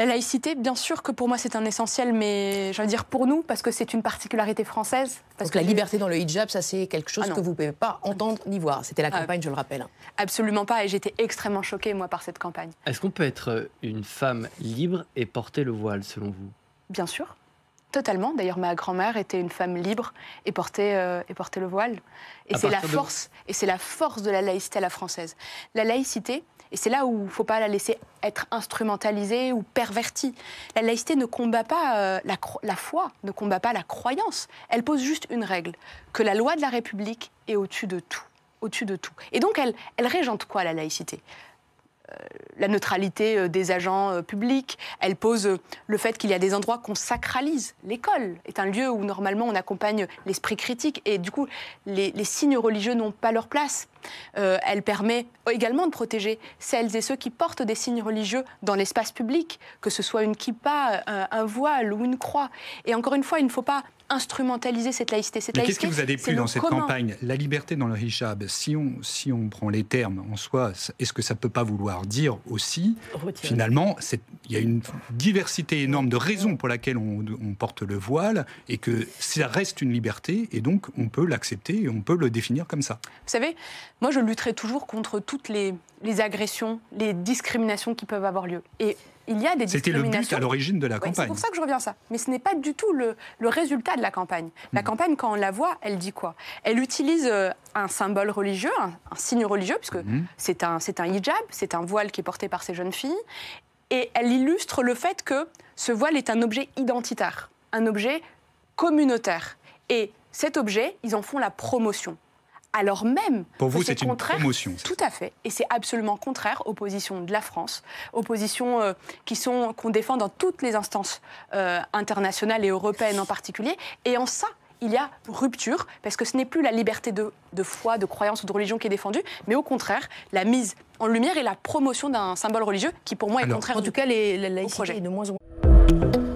La laïcité, bien sûr que pour moi c'est un essentiel, mais je veux dire pour nous, parce que c'est une particularité française. Parce que la liberté dans le hijab, ça c'est quelque chose que vous ne pouvez pas entendre ni voir. C'était la campagne, je le rappelle. Absolument pas, et j'étais extrêmement choquée, moi, par cette campagne. Est-ce qu'on peut être une femme libre et porter le voile, selon vous? Bien sûr, totalement. D'ailleurs, ma grand-mère était une femme libre et portait le voile. Et c'est la force de la laïcité à la française. La laïcité, et c'est là où il ne faut pas la laisser être instrumentalisée ou pervertie. La laïcité ne combat pas la foi, ne combat pas la croyance. Elle pose juste une règle, que la loi de la République est au-dessus de tout. Au-dessus de tout. Et donc, elle régente quoi, la laïcité ? La neutralité des agents publics, elle pose le fait qu'il y a des endroits qu'on sacralise. L'école est un lieu où normalement on accompagne l'esprit critique et du coup les signes religieux n'ont pas leur place. Elle permet également de protéger celles et ceux qui portent des signes religieux dans l'espace public, que ce soit une kippa, un voile ou une croix. Et encore une fois, il ne faut pas instrumentaliser cette laïcité. Mais qu'est-ce qui vous a déplu dans cette campagne? La liberté dans le hijab, si on prend les termes en soi, est-ce que ça ne peut pas vouloir dire aussi, finalement, il y a une diversité énorme de raisons pour lesquelles on porte le voile et que ça reste une liberté et donc on peut l'accepter et on peut le définir comme ça? Vous savez, moi je lutterai toujours contre toutes les agressions, les discriminations qui peuvent avoir lieu. Et il y a des discriminations. C'était le but à l'origine de la campagne. C'est pour ça que je reviens à ça. Mais ce n'est pas du tout le résultat de la campagne. La campagne, quand on la voit, elle dit quoi? Elle utilise un symbole religieux, un signe religieux, puisque c'est un hijab, c'est un voile qui est porté par ces jeunes filles. Et elle illustre le fait que ce voile est un objet identitaire, un objet communautaire. Et cet objet, ils en font la promotion. Alors même pour vous, c'est une promotion. Tout à fait. Et c'est absolument contraire aux positions de la France, aux positions qu'on défend dans toutes les instances internationales et européennes en particulier. Et en ça, il y a rupture, parce que ce n'est plus la liberté de foi, de croyance ou de religion qui est défendue, mais au contraire, la mise en lumière et la promotion d'un symbole religieux qui, pour moi, est contraire en tout cas, la laïcité est de moins en moins...